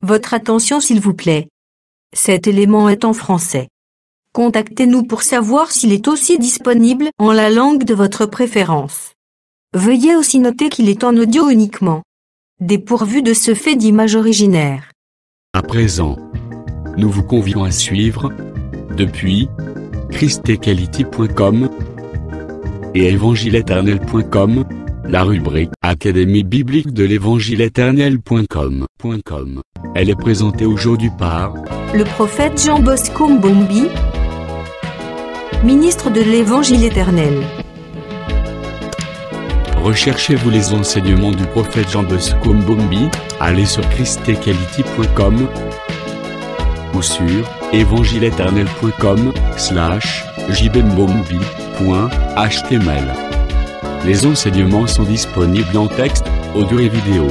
Votre attention s'il vous plaît. Cet élément est en français. Contactez-nous pour savoir s'il est aussi disponible en la langue de votre préférence. Veuillez aussi noter qu'il est en audio uniquement, dépourvu de ce fait d'image originaire. À présent, nous vous convions à suivre, depuis christequality.com et évangile-éternel.com, la rubrique Académie biblique de l'évangile-éternel.com. Elle est présentée aujourd'hui par le prophète Jean Bosco Mbombi, ministre de l'Évangile éternel. Recherchez-vous les enseignements du prophète Jean Bosco Mbombi, allez sur christequality.com ou sur évangile-éternel.com/jbmbombi.html. Les enseignements sont disponibles en texte, audio et vidéo.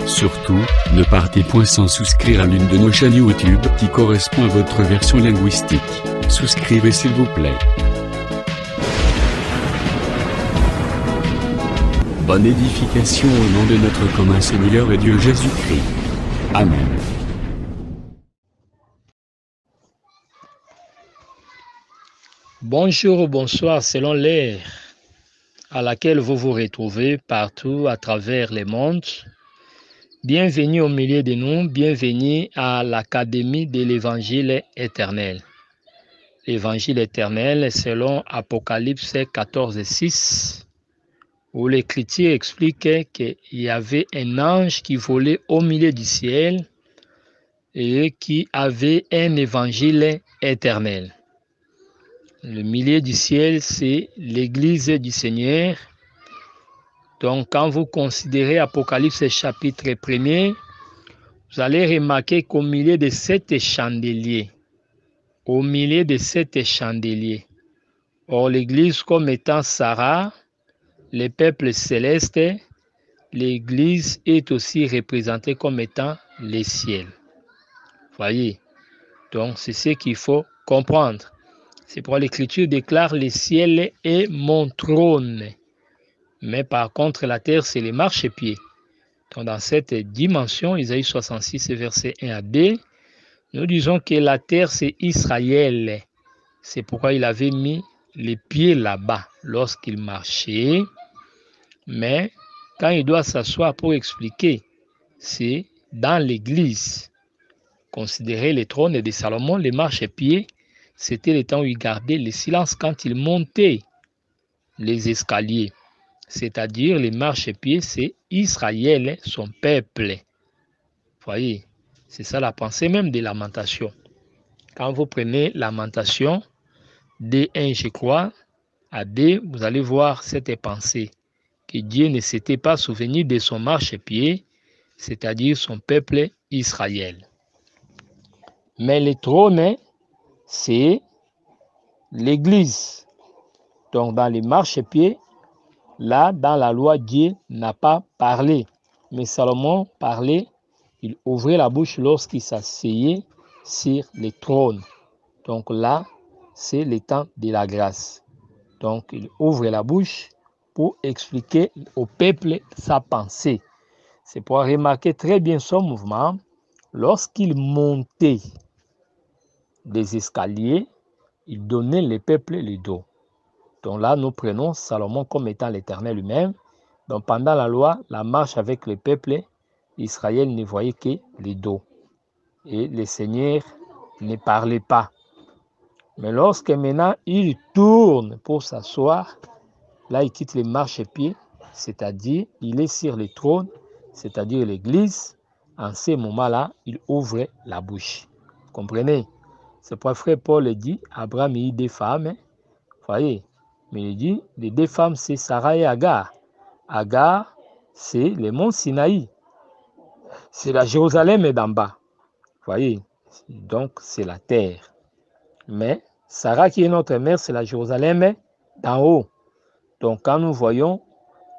Surtout, ne partez point sans souscrire à l'une de nos chaînes YouTube qui correspond à votre version linguistique. Souscrivez s'il vous plaît. Bonne édification au nom de notre commun Seigneur et Dieu Jésus-Christ. Amen. Bonjour ou bonsoir selon l'ère à laquelle vous vous retrouvez partout à travers le monde. Bienvenue au milieu de nous, bienvenue à l'Académie de l'Évangile éternel. L'Évangile éternel selon Apocalypse 14:6, où l'Écriture explique qu'il y avait un ange qui volait au milieu du ciel et qui avait un évangile éternel. Le milieu du ciel, c'est l'Église du Seigneur. Donc, quand vous considérez Apocalypse chapitre 1er, vous allez remarquer qu'au milieu de 7 chandeliers, or l'Église comme étant Sarah, le peuple céleste, l'Église est aussi représentée comme étant les ciels. Voyez, donc c'est ce qu'il faut comprendre. C'est pourquoi l'Écriture déclare le ciel est mon trône. Mais par contre, la terre, c'est les marchepieds. Donc dans cette dimension, Isaïe 66, versets 1 à 2, nous disons que la terre, c'est Israël. C'est pourquoi il avait mis les pieds là-bas lorsqu'il marchait. Mais quand il doit s'asseoir pour expliquer, c'est dans l'église. Considérez les trônes de Salomon, les marchepieds, c'était le temps où il gardait le silence quand il montait les escaliers. C'est-à-dire les marchepieds, c'est Israël, son peuple. Voyez, c'est ça la pensée même des lamentations. Quand vous prenez Lamentation, D1, je crois, à D, vous allez voir cette pensée, que Dieu ne s'était pas souvenu de son marchepied, c'est-à-dire son peuple Israël. Mais le trône, c'est l'Église. Donc dans les marchepieds, là, dans la loi, Dieu n'a pas parlé. Mais Salomon parlait, il ouvrait la bouche lorsqu'il s'asseyait sur le trône. Donc là, c'est le temps de la grâce. Donc il ouvre la bouche pour expliquer au peuple sa pensée. C'est pour remarquer très bien son mouvement. Lorsqu'il montait des escaliers, il donnait le peuple le dos. Donc là, nous prenons Salomon comme étant l'Éternel lui-même. Donc pendant la loi, la marche avec le peuple, Israël ne voyait que le dos. Et le Seigneur ne parlait pas. Mais lorsque maintenant il tourne pour s'asseoir, là il quitte les marchepieds, c'est-à-dire il est sur le trône, c'est-à-dire l'église. En ce moment-là, il ouvre la bouche. Vous comprenez? C'est pourquoi frère Paul dit, Abraham a eu des femmes. Voyez, mais il dit, les deux femmes, c'est Sarah et Agar. Agar, c'est le mont Sinaï. C'est la Jérusalem d'en bas. Voyez, donc c'est la terre. Mais Sarah, qui est notre mère, c'est la Jérusalem d'en haut. Donc quand nous voyons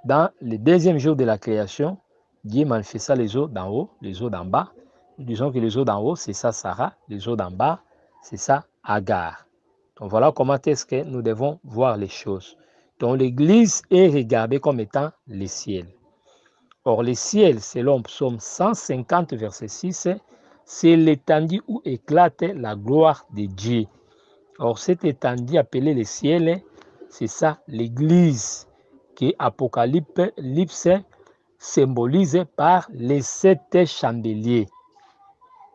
dans le deuxième jour de la création, Dieu manifesta les eaux d'en haut, les eaux d'en bas. Nous disons que les eaux d'en haut, c'est ça Sarah, les eaux d'en bas, c'est ça Agar. Donc voilà comment est-ce que nous devons voir les choses. Donc l'église est regardée comme étant le ciel. Or, le ciel, selon Psaume 150, verset 6, c'est l'étendue où éclate la gloire de Dieu. Or, cette étendue appelée le ciel, c'est ça, l'Église, que Apocalypse symbolise par les 7 chandeliers.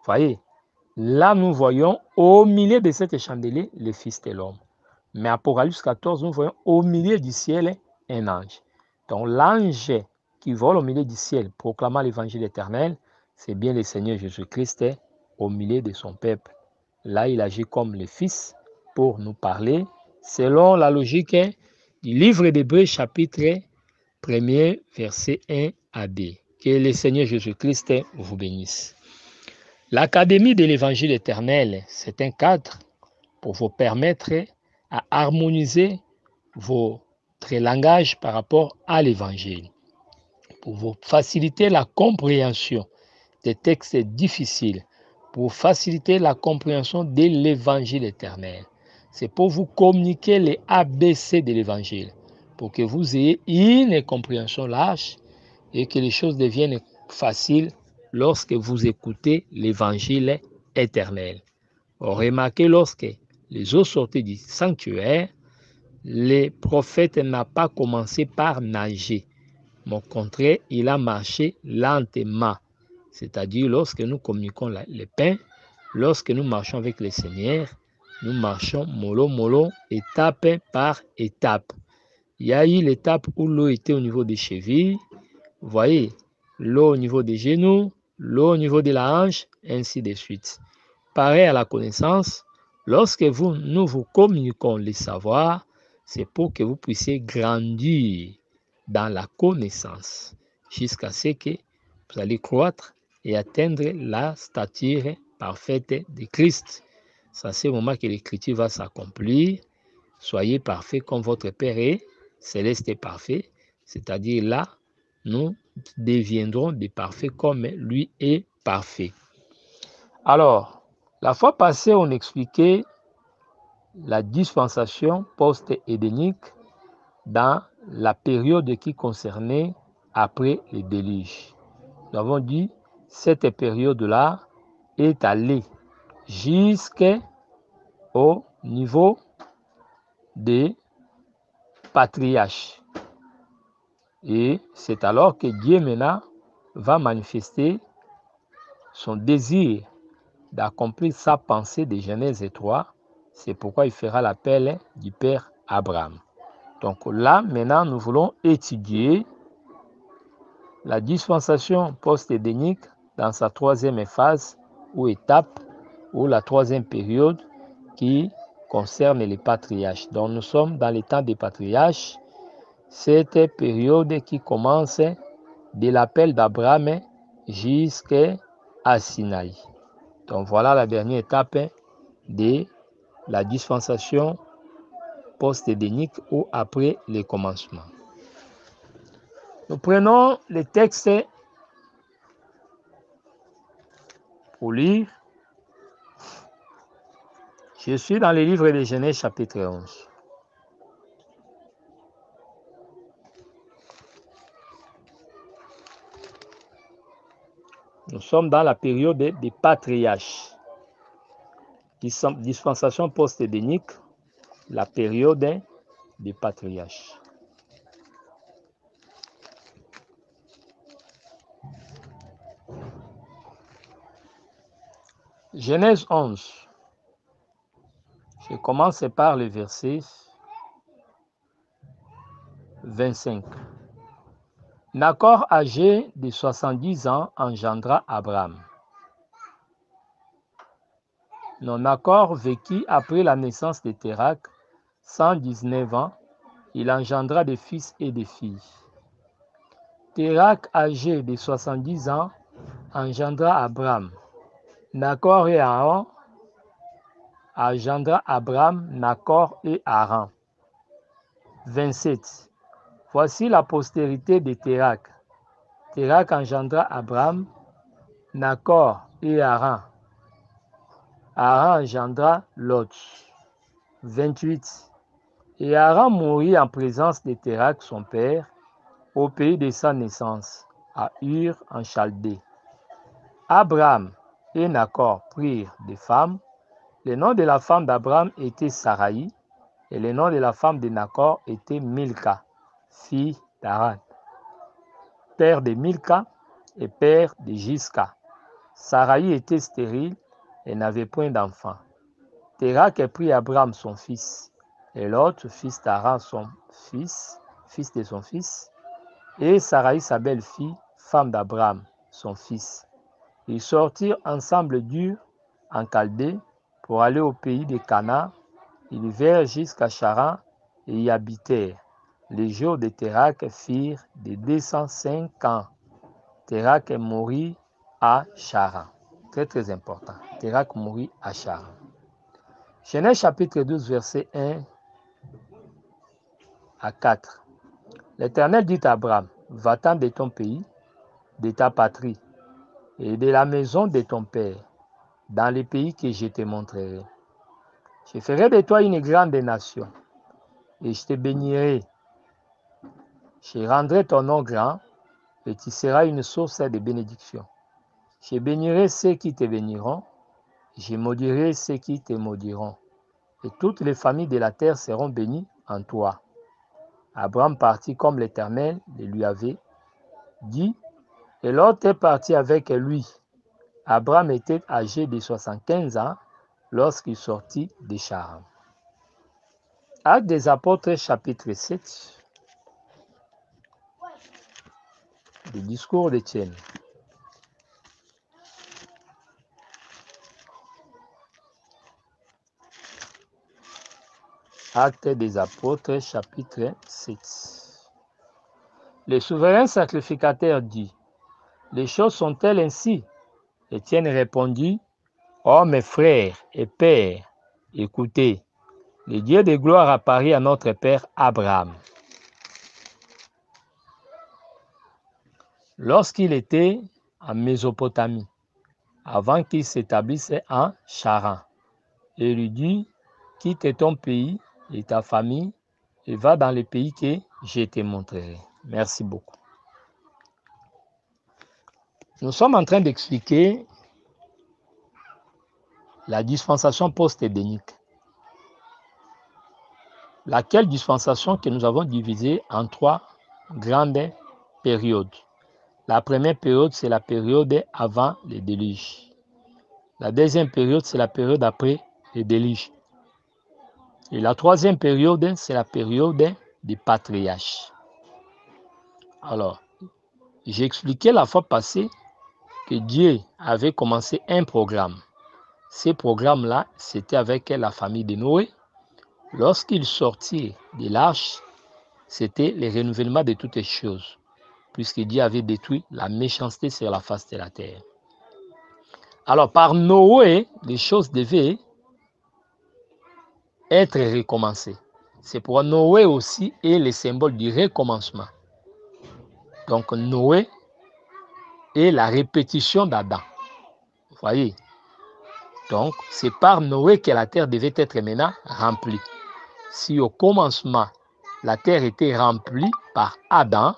Voyez, là nous voyons au milieu de 7 chandeliers le Fils de l'homme. Mais Apocalypse 14, nous voyons au milieu du ciel un ange. Donc l'ange qui vole au milieu du ciel, proclamant l'évangile éternel, c'est bien le Seigneur Jésus-Christ au milieu de son peuple. Là, il agit comme le Fils pour nous parler, selon la logique du livre d'Hébreux, chapitre 1er, verset 1 à 2. Que le Seigneur Jésus-Christ vous bénisse. L'Académie de l'Évangile éternel, c'est un cadre pour vous permettre à harmoniser votre langage par rapport à l'Évangile, pour vous faciliter la compréhension des textes difficiles, pour faciliter la compréhension de l'Évangile éternel. C'est pour vous communiquer les ABC de l'Évangile, pour que vous ayez une compréhension large et que les choses deviennent faciles lorsque vous écoutez l'Évangile éternel. Remarquez, lorsque les eaux sortaient du sanctuaire, le prophète n'a pas commencé par nager. Mais au contraire, il a marché lentement. C'est-à-dire, lorsque nous communiquons le pain, lorsque nous marchons avec le Seigneur, nous marchons mollo, étape par étape. Il y a eu l'étape où l'eau était au niveau des chevilles. Vous voyez, l'eau au niveau des genoux, l'eau au niveau de la hanche, ainsi de suite. Pareil à la connaissance, lorsque nous vous communiquons les savoirs, c'est pour que vous puissiez grandir dans la connaissance, jusqu'à ce que vous allez croître et atteindre la stature parfaite de Christ. C'est à ce moment que l'écriture va s'accomplir. Soyez parfaits comme votre Père est céleste et parfait, c'est-à-dire là, nous deviendrons des parfaits comme lui est parfait. Alors, la fois passée, on expliquait la dispensation post-édénique dans la période qui concernait après le déluge. Nous avons dit cette période-là est allée jusqu'au niveau des patriarches. Et c'est alors que Dieu maintenant va manifester son désir d'accomplir sa pensée de Genèse 3. C'est pourquoi il fera l'appel du Père Abraham. Donc là, maintenant, nous voulons étudier la dispensation post-édénique dans sa troisième phase ou étape, ou la troisième période qui concerne les patriarches. Donc nous sommes dans les temps des patriarches, cette période qui commence de l'appel d'Abraham jusqu'à Sinaï. Donc voilà la dernière étape de la dispensation post-édénique ou après le commencement. Nous prenons les textes pour lire. Je suis dans le livre de Genèse chapitre 11. Nous sommes dans la période des patriarches. Dispensation post-édénique, la période des patriarches. Genèse 11. Je commence par le verset 25. Nachor, âgé de 70 ans, engendra Abraham. Nachor vécut après la naissance de Térakh 119 ans. Il engendra des fils et des filles. Térakh, âgé de 70 ans, engendra Abraham. Nachor et Haran engendra Abraham, Nachor et Haran. 27. Voici la postérité de Térakh. Térakh engendra Abraham, Nachor et Haran. Haran engendra Lot. 28. Et Haran mourut en présence de Térakh, son père, au pays de sa naissance, à Ur en Chaldée. Abraham et Nacor prirent des femmes. Le nom de la femme d'Abraham était Saraï et le nom de la femme de Nacor était Milka, fille d'Haran, père de Milka et père de Gisca. Saraï était stérile et n'avait point d'enfant. Térak prit Abraham son fils et l'autre fils d'Haran son fils de son fils, et Saraï sa belle-fille, femme d'Abraham, son fils. Ils sortirent ensemble d'Ur en Chaldée pour aller au pays de Canaan. Ils vinrent jusqu'à Charan et y habitèrent. Les jours de Térak firent de 205 ans. Térak mourut à Charan. Très important. Térak mourut à Charan. Genèse chapitre 12, verset 1 à 4. L'Éternel dit à Abraham, va-t'en de ton pays, de ta patrie, et de la maison de ton père, dans les pays que je te montrerai. Je ferai de toi une grande nation, et je te bénirai. Je rendrai ton nom grand, et tu seras une source de bénédiction. Je bénirai ceux qui te béniront, je maudirai ceux qui te maudiront, et toutes les familles de la terre seront bénies en toi. Abraham partit comme l'Éternel le lui avait dit, et Lot est parti avec lui. Abraham était âgé de 75 ans lorsqu'il sortit de Charan. Actes des Apôtres, chapitre 7. Le discours d'Étienne. Actes des Apôtres, chapitre 7. Le souverain sacrificateur dit, les choses sont-elles ainsi? Étienne répondit, oh mes frères et pères, écoutez, le Dieu de gloire apparut à notre père Abraham. Lorsqu'il était en Mésopotamie, avant qu'il s'établisse en Charan, et lui dit, quitte ton pays et ta famille et va dans les pays que je te montrerai. Merci beaucoup. Nous sommes en train d'expliquer la dispensation post-édénique. Laquelle dispensation que nous avons divisée en 3 grandes périodes. La première période, c'est la période avant le déluge. La deuxième période, c'est la période après le déluge. Et la troisième période, c'est la période des patriarches. Alors, j'ai expliqué la fois passée que Dieu avait commencé un programme. Ce programme-là, c'était avec la famille de Noé. Lorsqu'ils sortirent de l'arche, c'était le renouvellement de toutes les choses, puisque Dieu avait détruit la méchanceté sur la face de la terre. Alors, par Noé, les choses devaient être recommencées. C'est pour Noé aussi et le symbole du recommencement. Donc, Noé est la répétition d'Adam. Vous voyez? Donc, c'est par Noé que la terre devait être maintenant remplie. Si au commencement, la terre était remplie par Adam,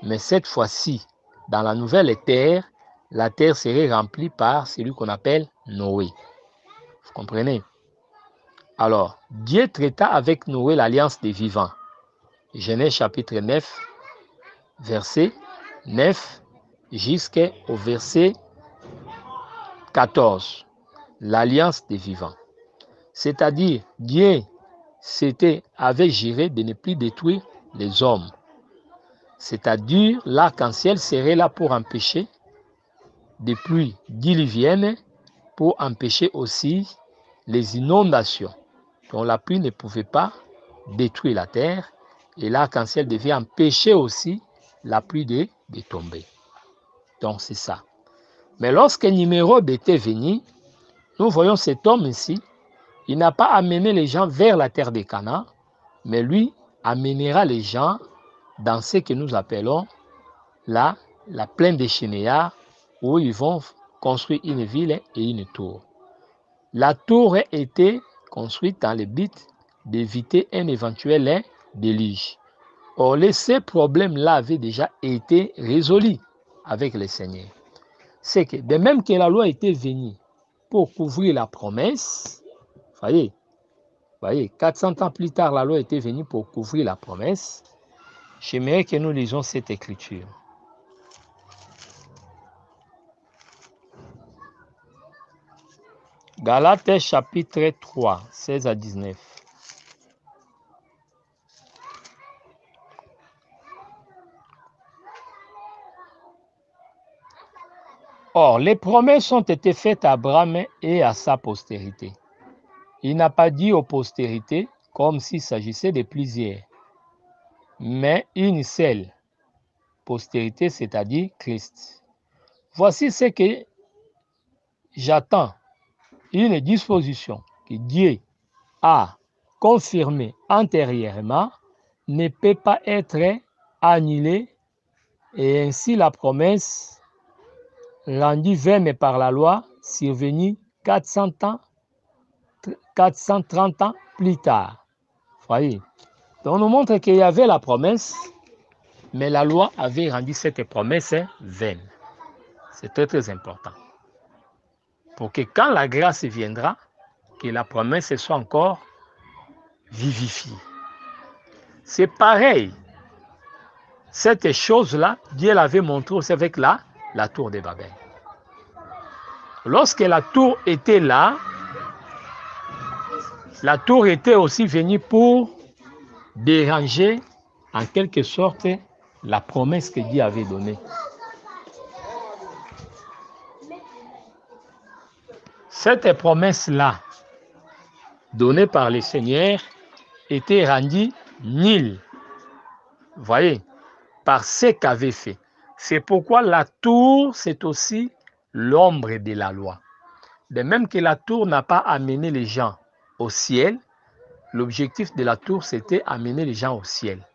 mais cette fois-ci, dans la nouvelle terre, la terre serait remplie par celui qu'on appelle Noé. Vous comprenez? Alors, Dieu traita avec Noé l'alliance des vivants. Genèse chapitre 9, verset 9 jusqu'au verset 14. L'alliance des vivants. C'est-à-dire, Dieu avait juré de ne plus détruire les hommes. C'est-à-dire, l'arc-en-ciel serait là pour empêcher des pluies diluviennes, pour empêcher aussi les inondations. Donc la pluie ne pouvait pas détruire la terre et l'arc-en-ciel devait empêcher aussi la pluie de tomber. Donc c'est ça. Mais lorsque Nimrod était venu, nous voyons cet homme ici, il n'a pas amené les gens vers la terre de Canaan, mais lui amènera les gens dans ce que nous appelons la plaine des Shinéar, où ils vont construire une ville et une tour. La tour a été construite dans le but d'éviter un éventuel déluge. Or, ces problèmes-là avaient déjà été résolus. avec le Seigneur. C'est que de même que la loi était venue pour couvrir la promesse, voyez, 400 ans plus tard, la loi était venue pour couvrir la promesse. J'aimerais que nous lisions cette écriture. Galates chapitre 3, 16 à 19. Or, les promesses ont été faites à Abraham et à sa postérité. Il n'a pas dit aux postérités comme s'il s'agissait de plusieurs, mais une seule postérité, c'est-à-dire Christ. Voici ce que j'attends, une disposition que Dieu a confirmée antérieurement ne peut pas être annulée et ainsi la promesse rendue vaine par la loi survenue 430 ans plus tard. Voyez. Donc on nous montre qu'il y avait la promesse, mais la loi avait rendu cette promesse vaine. C'est très très important. Pour que quand la grâce viendra, que la promesse soit encore vivifiée. C'est pareil. Cette chose-là, Dieu l'avait montré aussi avec la tour de Babel. Lorsque la tour était là, la tour était aussi venue pour déranger en quelque sorte la promesse que Dieu avait donnée. Cette promesse-là, donnée par le Seigneur, était rendue nulle. Voyez, par ce qu'avait fait. C'est pourquoi la tour, c'est aussi l'ombre de la loi. De même que la tour n'a pas amené les gens au ciel, l'objectif de la tour, c'était amener les gens au ciel.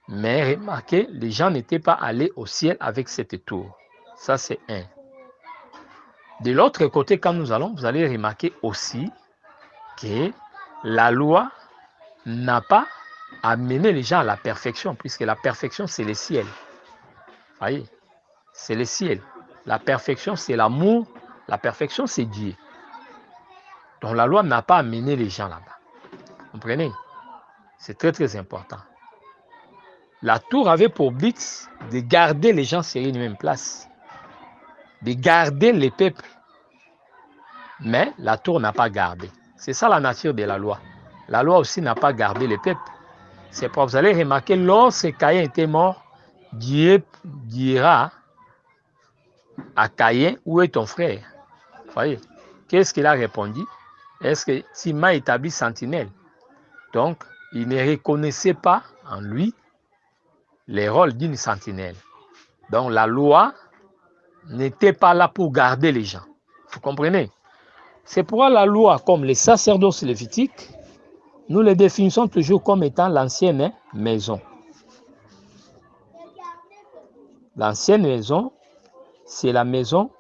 Mais remarquez, les gens n'étaient pas allés au ciel avec cette tour. Ça, c'est un. De l'autre côté, quand nous allons, vous allez remarquer aussi que la loi n'a pas amené les gens à la perfection, puisque la perfection, c'est le ciel. Voyez, c'est le ciel. La perfection, c'est l'amour. La perfection, c'est Dieu. Donc la loi n'a pas amené les gens là-bas. Vous comprenez? C'est très très important. La tour avait pour but de garder les gens sur une même place, de garder les peuples. Mais la tour n'a pas gardé. C'est ça la nature de la loi. La loi aussi n'a pas gardé les peuples. C'est pour vous allez remarquer, lorsque Caïn était mort, Dieu dira à Caïn, où est ton frère? Vous voyez, qu'est-ce qu'il a répondu? Est-ce que tu m'as établi sentinelle? Donc, il ne reconnaissait pas en lui les rôles d'une sentinelle. Donc, la loi n'était pas là pour garder les gens. Vous comprenez? C'est pourquoi la loi, comme les sacerdoces lévitiques, nous les définissons toujours comme étant l'ancienne maison. L'ancienne maison, c'est la maison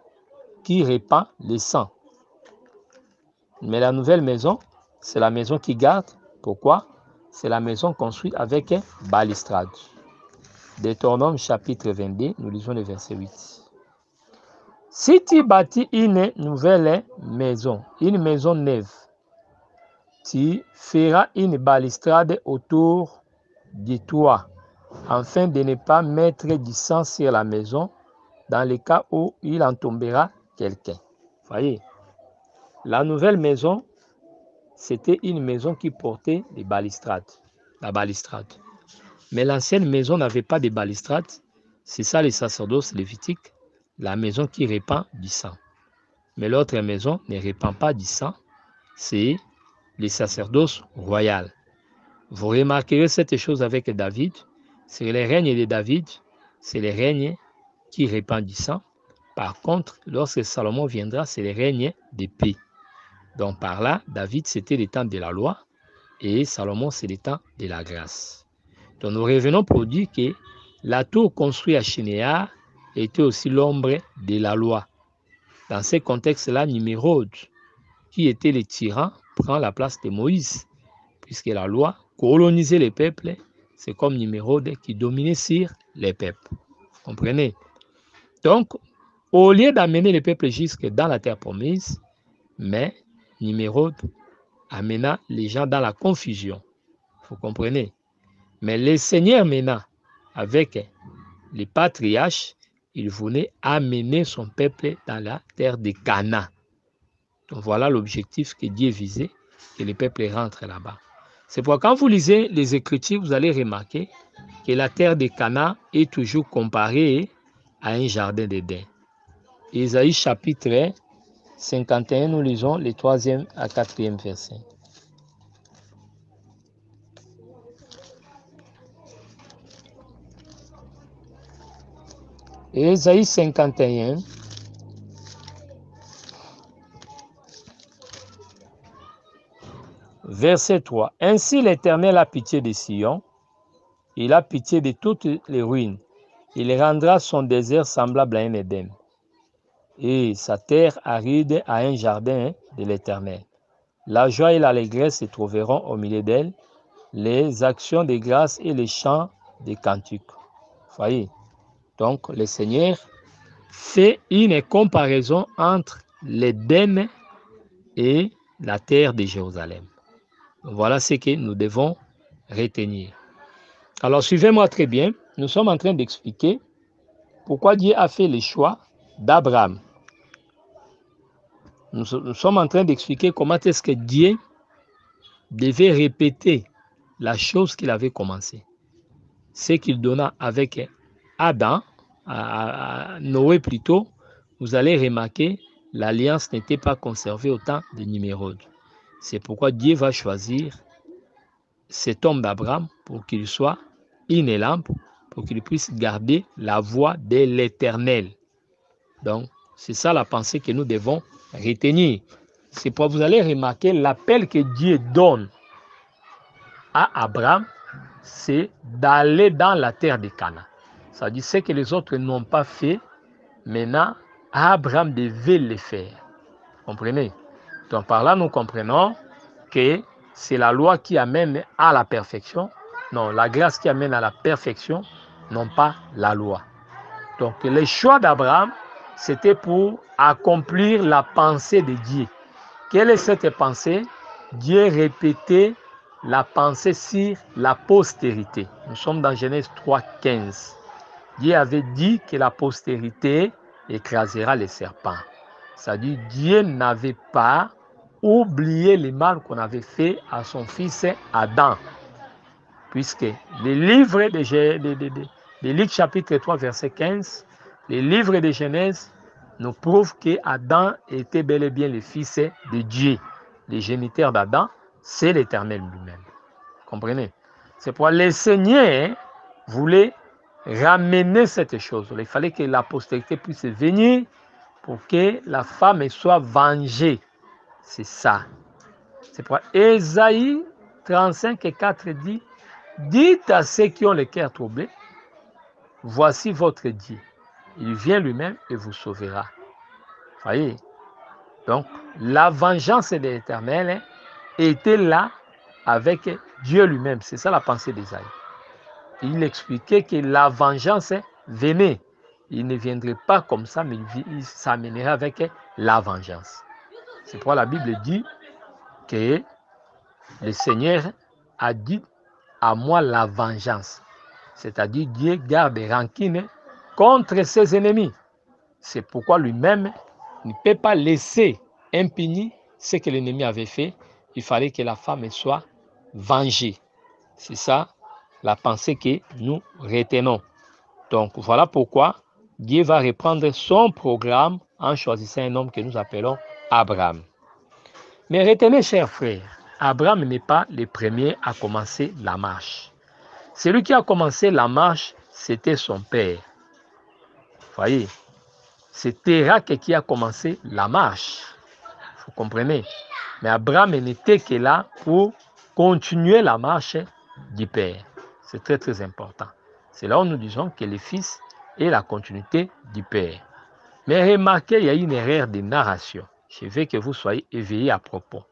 qui répand le sang. Mais la nouvelle maison, c'est la maison qui garde. Pourquoi? C'est la maison construite avec balustrade. Deutéronome chapitre 22, nous lisons le verset 8. Si tu bâtis une nouvelle maison, une maison neuve, tu feras une balustrade autour de toi, afin de ne pas mettre du sang sur la maison, dans le cas où il en tombera quelqu'un. Voyez, la nouvelle maison, c'était une maison qui portait des balustrades, la balustrade. Mais l'ancienne maison n'avait pas de balustrade. C'est ça les sacerdoces lévitiques, la maison qui répand du sang. Mais l'autre maison ne répand pas du sang, c'est les sacerdoces royales. Vous remarquerez cette chose avec David. C'est le règne de David, c'est le règne qui répand du sang. Par contre, lorsque Salomon viendra, c'est le règne de paix. Donc par là, David, c'était le temps de la loi et Salomon, c'est le temps de la grâce. Donc nous revenons pour dire que la tour construite à Shinéar était aussi l'ombre de la loi. Dans ce contexte-là, Nimrod, qui était le tyran, prend la place de Moïse, puisque la loi colonisait les peuples, c'est comme Nimrod qui dominait sur les peuples. Vous comprenez? Donc, au lieu d'amener le peuple jusque dans la terre promise, mais Nimrod amena les gens dans la confusion. Vous comprenez? Mais le Seigneur maintenant, avec les patriarches, il voulait amener son peuple dans la terre de Canaan. Donc voilà l'objectif que Dieu visait, que le peuple rentre là-bas. C'est pourquoi quand vous lisez les Écritures, vous allez remarquer que la terre de Canaan est toujours comparée à un jardin d'Éden. Ésaïe chapitre 51, nous lisons les 3e à 4e versets. Ésaïe 51, verset 3. Ainsi l'Éternel a pitié de Sion, il a pitié de toutes les ruines. Il rendra son désert semblable à un Éden, et sa terre aride à un jardin de l'Éternel. La joie et l'allégresse se trouveront au milieu d'elle, les actions de grâce et les chants des cantiques. Voyez, donc le Seigneur fait une comparaison entre l'Éden et la terre de Jérusalem. Voilà ce que nous devons retenir. Alors suivez-moi très bien, nous sommes en train d'expliquer pourquoi Dieu a fait le choix d'Abraham. Nous sommes en train d'expliquer comment est-ce que Dieu devait répéter la chose qu'il avait commencé. Ce qu'il donna avec Adam, à Noé plutôt, vous allez remarquer, l'alliance n'était pas conservée au temps de Nimrod. C'est pourquoi Dieu va choisir cet homme d'Abraham pour qu'il soit une lampe, pour qu'il puisse garder la voie de l'Éternel. Donc, c'est ça la pensée que nous devons retenir. C'est pourquoi vous allez remarquer l'appel que Dieu donne à Abraham, c'est d'aller dans la terre de Canaan. Ça dit ce que les autres n'ont pas fait, maintenant Abraham devait le faire. Vous comprenez? Donc par là, nous comprenons que c'est la loi qui amène à la perfection, non, la grâce qui amène à la perfection, non pas la loi. Donc le choix d'Abraham, c'était pour accomplir la pensée de Dieu. Quelle est cette pensée? Dieu répétait la pensée sur la postérité. Nous sommes dans Genèse 3,15. Dieu avait dit que la postérité écrasera les serpents. C'est-à-dire Dieu n'avait pas oublié le mal qu'on avait fait à son fils Adam. Puisque les livres de Luc chapitre 3 verset 15, les livres de Genèse nous prouvent qu'Adam était bel et bien le fils de Dieu. Le géniteur d'Adam, c'est l'Éternel lui-même. Comprenez? C'est pourquoi le Seigneur voulait ramener cette chose. Il fallait que la postérité puisse venir pour que la femme soit vengée. C'est ça. C'est pourquoi Ésaïe 35 et 4 dit: dites à ceux qui ont le cœur troublé, voici votre Dieu. Il vient lui-même et vous sauvera. Voyez? Donc, la vengeance de l'Éternel était là avec Dieu lui-même. C'est ça la pensée d'Ésaïe. Il expliquait que la vengeance venait. Il ne viendrait pas comme ça, mais il s'amènerait avec la vengeance. C'est pourquoi la Bible dit que le Seigneur a dit: à moi la vengeance. C'est-à-dire Dieu garde rancune contre ses ennemis. C'est pourquoi lui-même ne peut pas laisser impuni ce que l'ennemi avait fait. Il fallait que la femme soit vengée. C'est ça la pensée que nous retenons. Donc voilà pourquoi Dieu va reprendre son programme en choisissant un homme que nous appelons Abraham. Mais retenez, chers frères, Abraham n'est pas le premier à commencer la marche. Celui qui a commencé la marche, c'était son père. Voyez, c'est Térak qui a commencé la marche. Vous comprenez? Mais Abraham n'était que là pour continuer la marche du père. C'est très très important. C'est là où nous disons que le fils est la continuité du père. Mais remarquez, il y a une erreur de narration. Je veux que vous soyez éveillés à propos.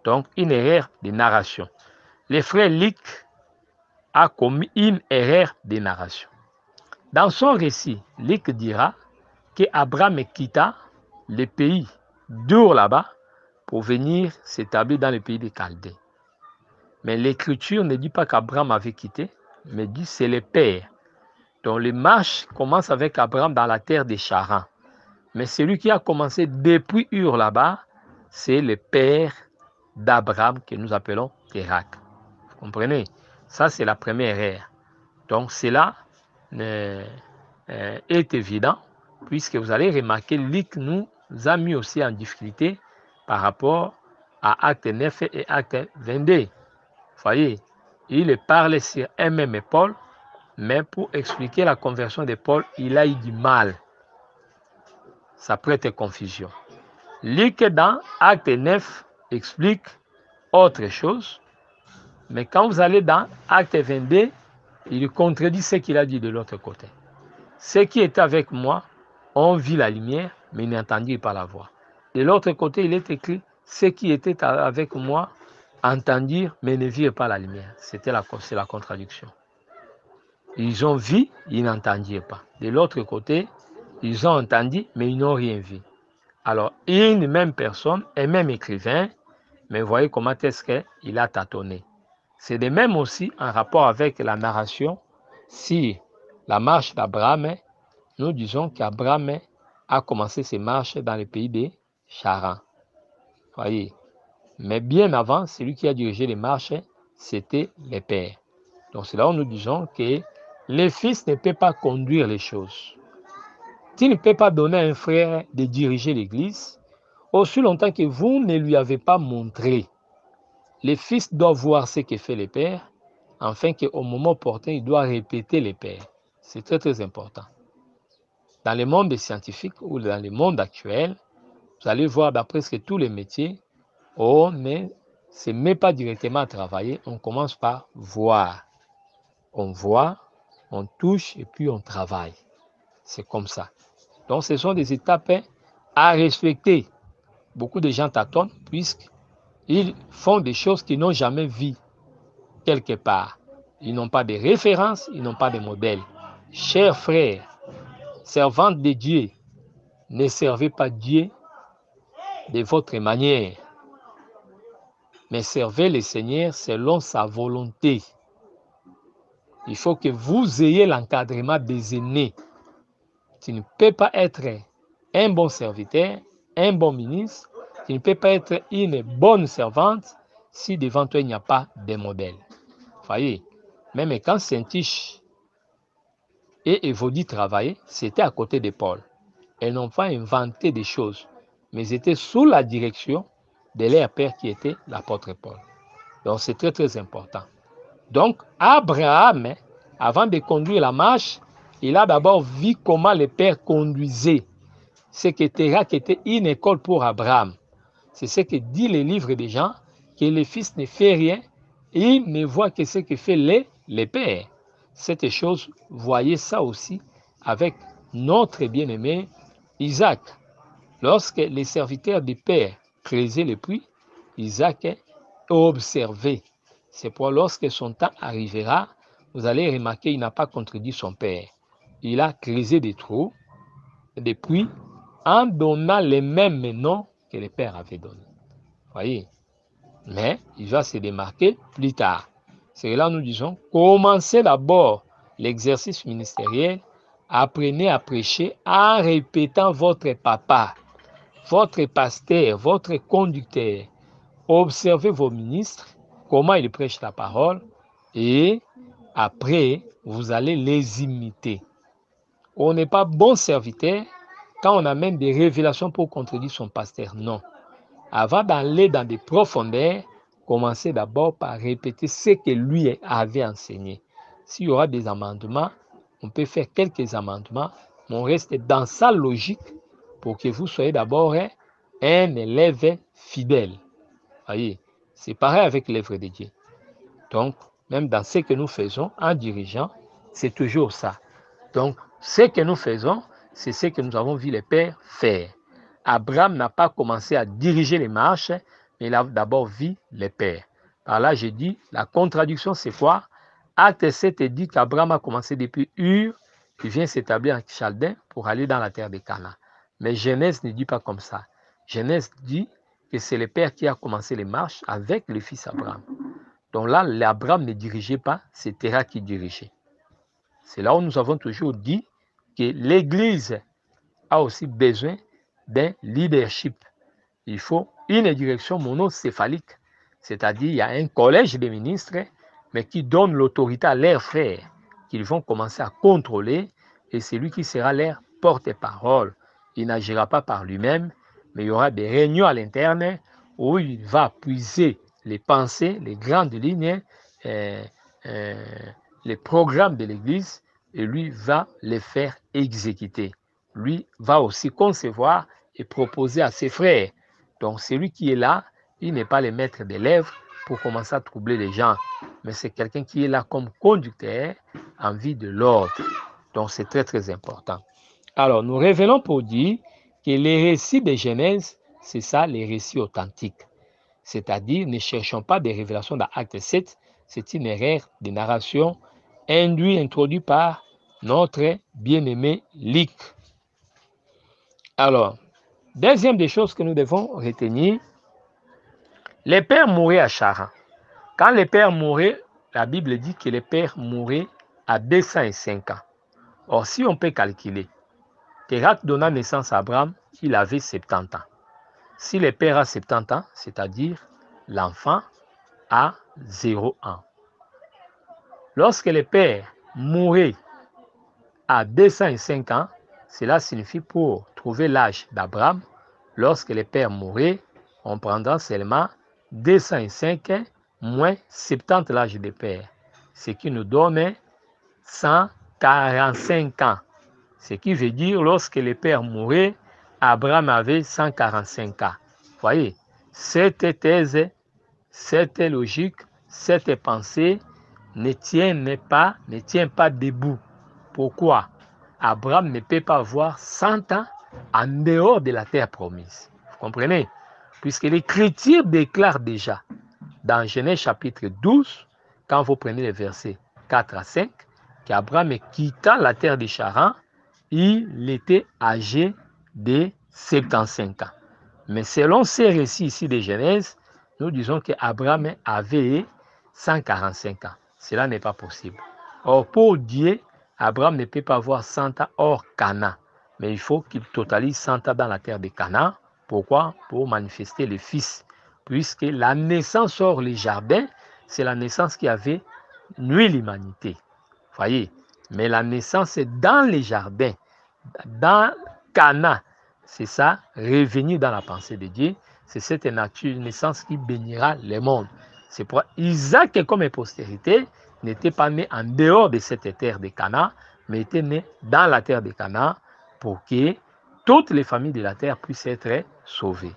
Donc, une erreur de narration. Le frère Luc a commis une erreur de narration. Dans son récit, Luc dira qu'Abraham quitta le pays d'Ur là-bas pour venir s'établir dans le pays des Chaldées. Mais l'Écriture ne dit pas qu'Abraham avait quitté, mais dit c'est le père. Donc les marches commencent avec Abraham dans la terre des Charans. Mais celui qui a commencé depuis Ur là-bas, c'est le père d'Abraham que nous appelons Térak. Vous comprenez? Ça, c'est la première ère. Donc cela est évident, puisque vous allez remarquer, Luc nous a mis aussi en difficulté par rapport à Acte 9 et Acte 22. Vous voyez, il parle sur un même Paul, mais pour expliquer la conversion de Paul, il a eu du mal. Ça prête confusion. Luc, dans Acte 9, explique autre chose, mais quand vous allez dans Acte 22, il contredit ce qu'il a dit de l'autre côté. Ceux qui étaient avec moi ont vu la lumière, mais n'entendirent pas la voix. De l'autre côté, il est écrit, ceux qui étaient avec moi entendirent, mais ne virent pas la lumière. C'est la contradiction. Ils ont vu, ils n'entendirent pas. De l'autre côté, ils ont entendu, mais ils n'ont rien vu. Alors, une même personne, un même écrivain, mais voyez comment est-ce qu'il a tâtonné. C'est de même aussi en rapport avec la narration. Si la marche d'Abraham, nous disons qu'Abraham a commencé ses marches dans le pays des Charans. Voyez. Mais bien avant, celui qui a dirigé les marches, c'était le père. Donc c'est là où nous disons que le fils ne peut pas conduire les choses. Il ne peut pas donner à un frère de diriger l'église aussi longtemps que vous ne lui avez pas montré. Le fils doit voir ce que fait le père, afin qu'au moment opportun, il doit répéter le père. C'est très très important. Dans le monde scientifique ou dans le monde actuel, vous allez voir dans presque tous les métiers, on ne se met pas directement à travailler, on commence par voir. On voit, on touche et puis on travaille. C'est comme ça. Donc ce sont des étapes à respecter. Beaucoup de gens tâtonnent puisqu'ils font des choses qu'ils n'ont jamais vues quelque part. Ils n'ont pas de références, ils n'ont pas de modèles. Chers frères, servantes de Dieu, ne servez pas Dieu de votre manière, mais servez le Seigneur selon sa volonté. Il faut que vous ayez l'encadrement des aînés. Tu ne peux pas être un bon serviteur, un bon ministre, tu ne peux pas être une bonne servante si devant toi il n'y a pas de modèle. Vous voyez, même quand Saint-Tiche et Évodie travaillaient, c'était à côté de Paul. Elles n'ont pas inventé des choses, mais ils étaient sous la direction de leur père qui était l'apôtre Paul. Donc c'est très très important. Donc Abraham, avant de conduire la marche, il a d'abord vu comment le père conduisait. C'est que Térak était une école pour Abraham. C'est ce que dit le livre des gens, que le fils ne fait rien, il ne voit que ce que fait le père. Cette chose, voyez ça aussi avec notre bien-aimé Isaac. Lorsque les serviteurs du père creusaient le puits, Isaac observait. C'est pour lorsque son temps arrivera, vous allez remarquer qu'il n'a pas contredit son père. Il a creusé des trous, des puits, en donnant les mêmes noms que le père avait donné. Voyez. Mais il va se démarquer plus tard. C'est là nous disons, commencez d'abord l'exercice ministériel, apprenez à prêcher en répétant votre papa, votre pasteur, votre conducteur. Observez vos ministres, comment ils prêchent la parole, et après, vous allez les imiter. On n'est pas bon serviteur quand on amène des révélations pour contredire son pasteur. Non. Avant d'aller dans des profondeurs, commencez d'abord par répéter ce que lui avait enseigné. S'il y aura des amendements, on peut faire quelques amendements, mais on reste dans sa logique pour que vous soyez d'abord un élève fidèle. Voyez, c'est pareil avec l'œuvre de Dieu. Donc, même dans ce que nous faisons en dirigeant, c'est toujours ça. Donc, ce que nous faisons, c'est ce que nous avons vu les pères faire. Abraham n'a pas commencé à diriger les marches, mais il a d'abord vu les pères. Par là, je dis, la contradiction, c'est quoi? Acte 7 dit qu'Abraham a commencé depuis Ur il vient s'établir en Chaldin pour aller dans la terre de Canaan. Mais Genèse ne dit pas comme ça. Genèse dit que c'est le père qui a commencé les marches avec le fils Abraham. Donc là, Abraham ne dirigeait pas, c'est Terah qui dirigeait. C'est là où nous avons toujours dit que l'Église a aussi besoin d'un leadership. Il faut une direction monocéphalique, c'est-à-dire il y a un collège des ministres, mais qui donne l'autorité à leurs frères, qu'ils vont commencer à contrôler, et c'est lui qui sera leur porte-parole. Il n'agira pas par lui-même, mais il y aura des réunions à l'interne où il va puiser les pensées, les grandes lignes, les programmes de l'Église, et lui va les faire exécuter. Lui va aussi concevoir et proposer à ses frères. Donc celui qui est là, il n'est pas le maître des lèvres pour commencer à troubler les gens, mais c'est quelqu'un qui est là comme conducteur en vue de l'ordre. Donc c'est très très important. Alors nous revenons pour dire que les récits de Genèse, c'est ça les récits authentiques. C'est-à-dire, ne cherchons pas des révélations dans Acte 7, c'est une erreur de narration introduite par notre bien-aimé Luc. Alors, deuxième des choses que nous devons retenir, les pères mouraient à Charan. Quand les pères mouraient, la Bible dit que les pères mouraient à 205 ans. Or, si on peut calculer, Terah donna naissance à Abraham, il avait 70 ans. Si le père a 70 ans, c'est-à-dire l'enfant a 0 ans. Lorsque le père mourait à 205 ans, cela signifie pour trouver l'âge d'Abraham, lorsque le père mourait, on prendra seulement 205 moins 70 l'âge du père, ce qui nous donne 145 ans. Ce qui veut dire, lorsque le père mourait, Abraham avait 145 ans. Vous voyez, cette thèse, cette logique, cette pensée ne tient pas debout. Pourquoi? Abraham ne peut pas avoir 100 ans en dehors de la terre promise. Vous comprenez? Puisque l'Écriture déclare déjà dans Genèse chapitre 12, quand vous prenez les versets 4 à 5, qu'Abraham quittant la terre de Charan, il était âgé de 75 ans. Mais selon ces récits ici de Genèse, nous disons qu'Abraham avait 145 ans. Cela n'est pas possible. Or, pour Dieu, Abraham ne peut pas avoir 100 ans hors Canaan. Mais il faut qu'il totalise 100 ans dans la terre de Canaan. Pourquoi? Pour manifester le Fils. Puisque la naissance hors les jardins, c'est la naissance qui avait nuit l'humanité. Voyez? Mais la naissance est dans les jardins, dans Canaan. C'est ça, revenir dans la pensée de Dieu. C'est cette naissance qui bénira le monde. C'est pourquoi Isaac, comme postérité, n'était pas né en dehors de cette terre de Canaan, mais était né dans la terre de Canaan pour que toutes les familles de la terre puissent être sauvées.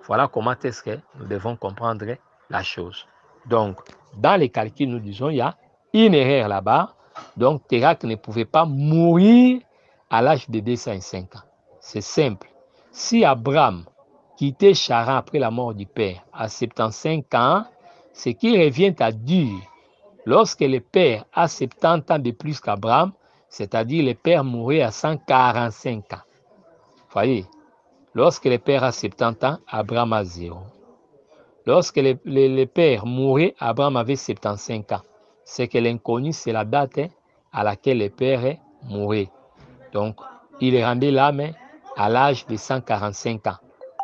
Voilà comment est-ce que nous devons comprendre la chose. Donc, dans les calculs, nous disons, il y a une erreur là-bas. Donc, Terah ne pouvait pas mourir à l'âge de 205 ans. C'est simple. Si Abraham quittait Charan après la mort du père à 75 ans, ce qui revient à dire, lorsque le père a 70 ans de plus qu'Abraham, c'est-à-dire le père mourait à 145 ans. Voyez, lorsque le père a 70 ans, Abraham a 0. Lorsque le père mourait, Abraham avait 75 ans. C'est que l'inconnu, c'est la date à laquelle le père mourait. Donc, il rendait l'âme à l'âge de 145 ans.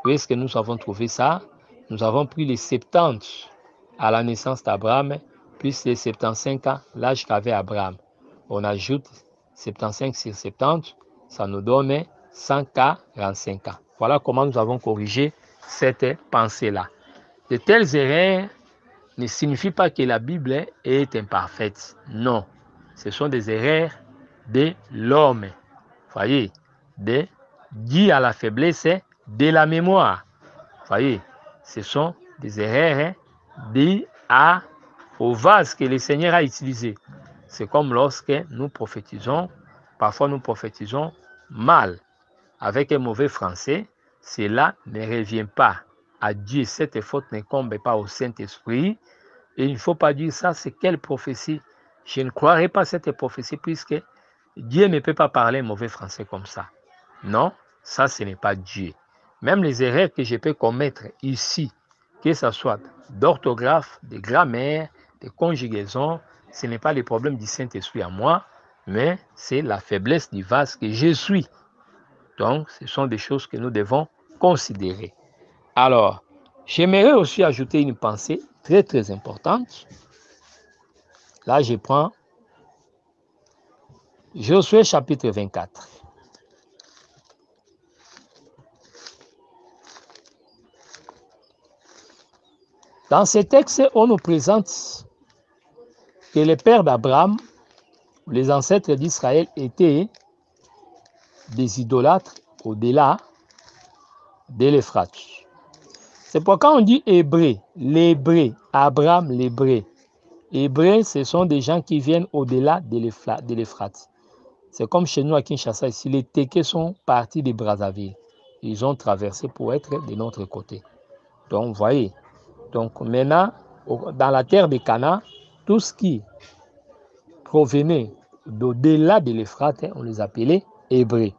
Où est-ce que nous avons trouvé ça? Nous avons pris les 70 à la naissance d'Abraham, plus les 75 ans, l'âge qu'avait Abraham. On ajoute 75 sur 70, ça nous donne 145 ans. Voilà comment nous avons corrigé cette pensée-là. De telles erreurs ne signifient pas que la Bible est imparfaite. Non, ce sont des erreurs de l'homme. Voyez, dû à la faiblesse de la mémoire. Voyez, ce sont des erreurs dues au vase que le Seigneur a utilisé. C'est comme lorsque nous prophétisons, parfois nous prophétisons mal. Avec un mauvais français, cela ne revient pas à Dieu. Cette faute ne tombe pas au Saint-Esprit. Et il ne faut pas dire ça, c'est quelle prophétie? Je ne croirais pas cette prophétie puisque Dieu ne peut pas parler mauvais français comme ça. Non, ça, ce n'est pas Dieu. Même les erreurs que je peux commettre ici, que ce soit d'orthographe, de grammaire, de conjugaison, ce n'est pas le problème du Saint-Esprit à moi, mais c'est la faiblesse du vase que je suis. Donc, ce sont des choses que nous devons considérer. Alors, j'aimerais aussi ajouter une pensée très, très importante. Là, je prends Josué chapitre 24. Dans ce texte, on nous présente que les pères d'Abraham, les ancêtres d'Israël, étaient des idolâtres au-delà de l'Euphrate. C'est pourquoi on dit hébreu, l'hébreu, Abraham l'hébreu. Hébreux, ce sont des gens qui viennent au-delà de l'Euphrate. C'est comme chez nous à Kinshasa, ici, les Tékés sont partis de Brazzaville. Ils ont traversé pour être de notre côté. Donc, vous voyez. Donc, maintenant, dans la terre de Canaan, tout ce qui provenait d'au-delà de l'Euphrate, on les appelait Hébreux.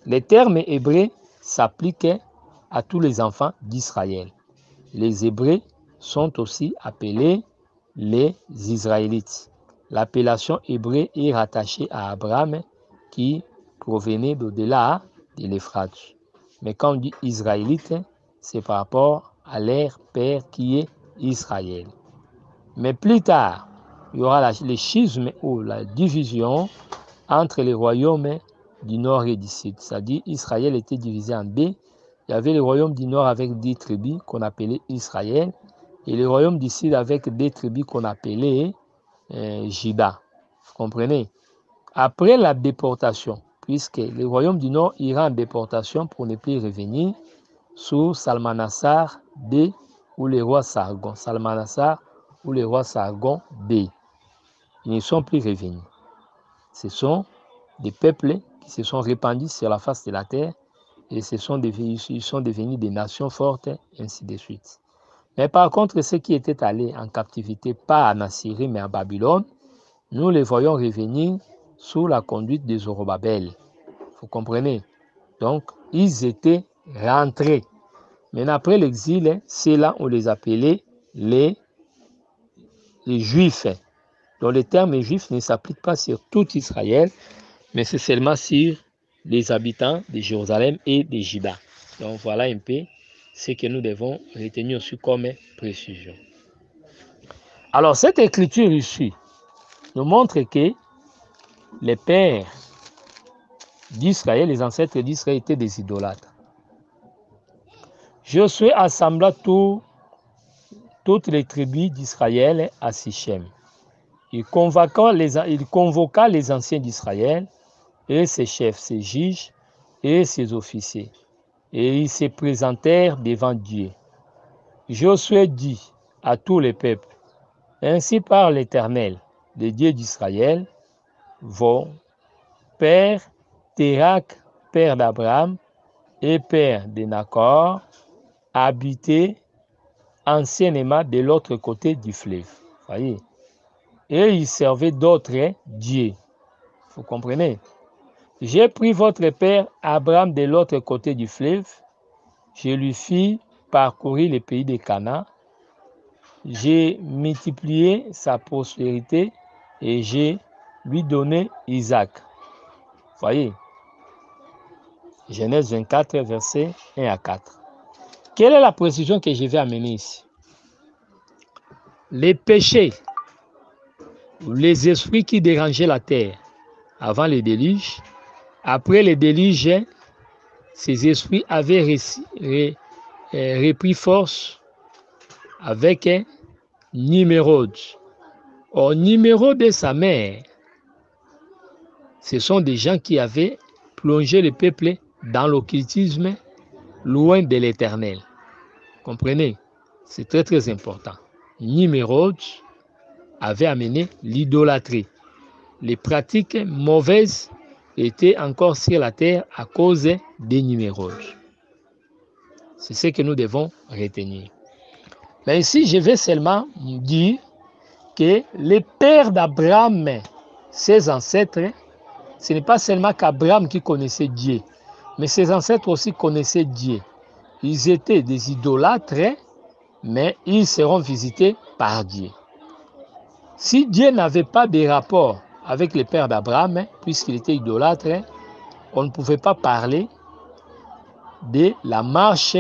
Les termes hébreux s'appliquaient à tous les enfants d'Israël. Les Hébreux sont aussi appelés les Israélites. L'appellation hébreu est rattachée à Abraham qui provenait d'au-delà de l'Euphrate. Mais quand on dit Israélite, c'est par rapport à leur père qui est Israël. Mais plus tard, il y aura le schisme ou la division entre les royaumes du nord et du sud. C'est-à-dire Israël était divisé en deux. Il y avait le royaume du nord avec 10 tribus qu'on appelait Israël et le royaume du sud avec des tribus qu'on appelait Juda. Vous comprenez? Après la déportation, puisque le royaume du nord ira en déportation pour ne plus revenir sous Salmanassar II ou le roi Sargon. Salmanassar ou le roi Sargon II. Ils ne sont plus revenus. Ce sont des peuples qui se sont répandus sur la face de la terre et ils sont devenus des nations fortes, ainsi de suite. Mais par contre, ceux qui étaient allés en captivité, pas en Assyrie, mais en Babylone, nous les voyons revenir sous la conduite de Zorobabel. Vous comprenez? Donc, ils étaient rentrés. Mais après l'exil, ceux-là, on les appelait les Juifs. Donc, le terme juif ne s'applique pas sur tout Israël, mais c'est seulement sur les habitants de Jérusalem et de Juda. Donc, voilà un peu ce que nous devons retenir aussi comme précision. Alors, cette écriture ici nous montre que les pères d'Israël, les ancêtres d'Israël étaient des idolâtres. Josué assembla toutes les tribus d'Israël à Sichem. Il convoqua les anciens d'Israël et ses chefs, ses juges et ses officiers. Et ils se présentèrent devant Dieu. Josué dit à tous les peuples, ainsi parle l'Éternel, le Dieu d'Israël, vos pères, Térak, père d'Abraham et père de Nacor, habitaient anciennement de l'autre côté du fleuve. Voyez. Et ils servaient d'autres dieux. Vous comprenez? J'ai pris votre père Abraham de l'autre côté du fleuve. Je lui fis parcourir le pays de Canaan. J'ai multiplié sa prospérité et j'ai lui donné Isaac. Voyez. Genèse 24, versets 1 à 4. Quelle est la précision que je vais amener ici? Les péchés, les esprits qui dérangeaient la terre avant le déluge, après le déluge, ces esprits avaient repris force avec Nimrod. Or, Nimrod et sa mère, ce sont des gens qui avaient plongé le peuple dans l'occultisme, loin de l'Éternel. Comprenez? C'est très très important. Nimrod avait amené l'idolâtrie. Les pratiques mauvaises étaient encore sur la terre à cause des Nimrod. C'est ce que nous devons retenir. Mais ici, je vais seulement dire que les pères d'Abraham, ses ancêtres, ce n'est pas seulement qu'Abraham qui connaissait Dieu, mais ses ancêtres aussi connaissaient Dieu. Ils étaient des idolâtres, mais ils seront visités par Dieu. Si Dieu n'avait pas de rapport avec le père d'Abraham, puisqu'il était idolâtre, on ne pouvait pas parler de la marche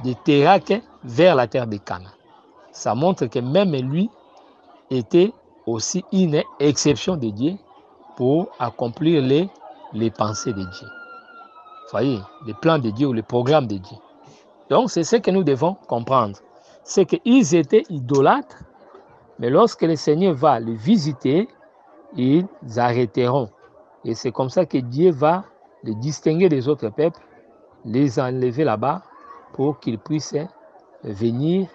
de Térak vers la terre de Canaan. Ça montre que même lui était aussi une exception de Dieu pour accomplir les pensées de Dieu. Vous voyez, les plans de Dieu ou les programmes de Dieu. Donc, c'est ce que nous devons comprendre. C'est qu'ils étaient idolâtres, mais lorsque le Seigneur va les visiter, ils arrêteront. Et c'est comme ça que Dieu va les distinguer des autres peuples, les enlever là-bas pour qu'ils puissent venir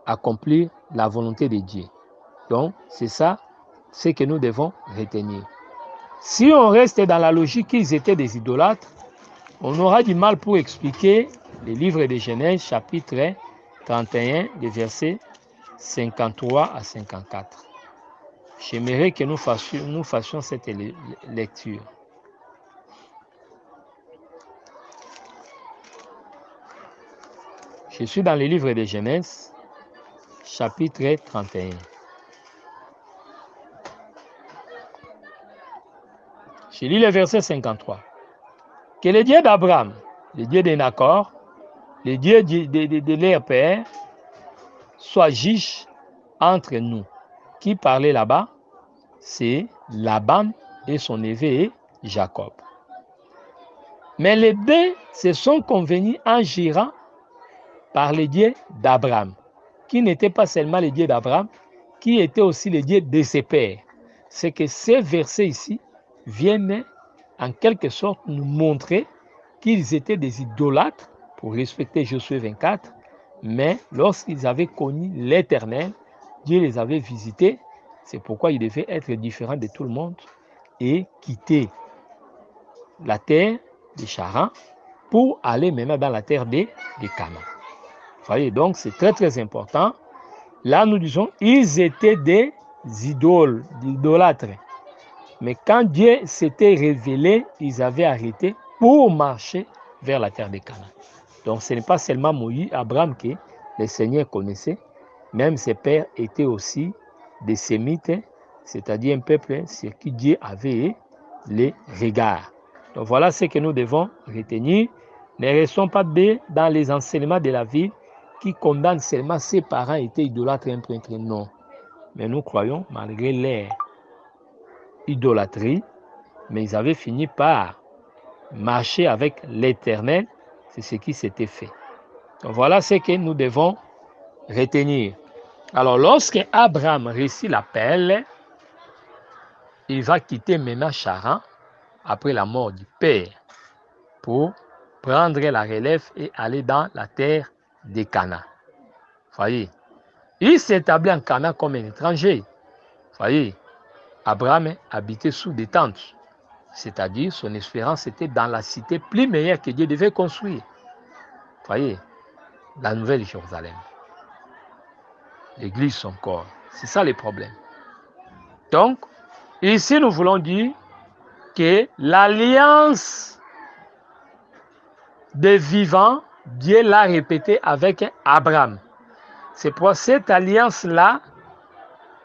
accomplir la volonté de Dieu. Donc, c'est ça ce que nous devons retenir. Si on reste dans la logique qu'ils étaient des idolâtres, on aura du mal pour expliquer le livre de Genèse, chapitre 31, des versets 53 à 54. J'aimerais que nous fassions cette lecture. Je suis dans le livre de Genèse, chapitre 31. Je lis le verset 53. Que le Dieu d'Abraham, le Dieu de Nacor, le Dieu de leur père, soit juge entre nous. Qui parlait là-bas? C'est Laban et son neveu Jacob. Mais les deux se sont convenus en jurant par le Dieu d'Abraham, qui n'était pas seulement le Dieu d'Abraham, qui était aussi le Dieu de ses pères. C'est que ces versets ici viennent en quelque sorte nous montrer qu'ils étaient des idolâtres pour respecter Josué 24, mais lorsqu'ils avaient connu l'Éternel, Dieu les avait visités, c'est pourquoi ils devaient être différents de tout le monde et quitter la terre de Charan pour aller maintenant dans la terre de Canaan. Vous voyez, donc c'est très très important. Là, nous disons, ils étaient des idolâtres. Mais quand Dieu s'était révélé, ils avaient arrêté pour marcher vers la terre de Canaan. Donc ce n'est pas seulement Moïse, Abraham que le Seigneur connaissait, même ses pères étaient aussi des Sémites, c'est-à-dire un peuple sur qui Dieu avait les regards. Donc voilà ce que nous devons retenir. Ne restons pas dans les enseignements de la vie qui condamnent seulement ses parents étaient idolâtres et un prêtre. Non. Mais nous croyons, malgré leur idolâtrie, mais ils avaient fini par marcher avec l'Éternel. C'est ce qui s'était fait. Donc voilà ce que nous devons retenir. Alors lorsque Abraham réussit l'appel, il va quitter maintenant Charan après la mort du père pour prendre la relève et aller dans la terre de Canaan. Voyez, il s'établit en Canaan comme un étranger. Voyez, Abraham habitait sous des tentes, c'est-à-dire son espérance était dans la cité plus meilleure que Dieu devait construire. Voyez, la nouvelle Jérusalem. L'église, son corps. C'est ça le problème. Donc, ici, nous voulons dire que l'alliance des vivants, Dieu l'a répété avec Abraham. C'est pour cette alliance-là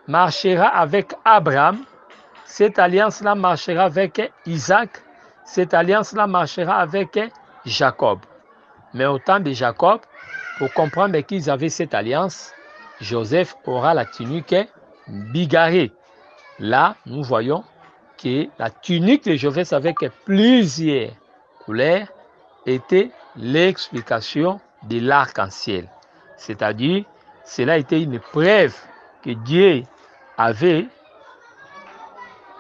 marchera avec Abraham, cette alliance-là marchera avec Isaac, cette alliance-là marchera avec Jacob. Mais au temps de Jacob, pour comprendre qu'ils avaient cette alliance, Joseph aura la tunique bigarrée. Là, nous voyons que la tunique de Joseph avec plusieurs couleurs était l'explication de l'arc-en-ciel. C'est-à-dire, cela était une preuve que Dieu avait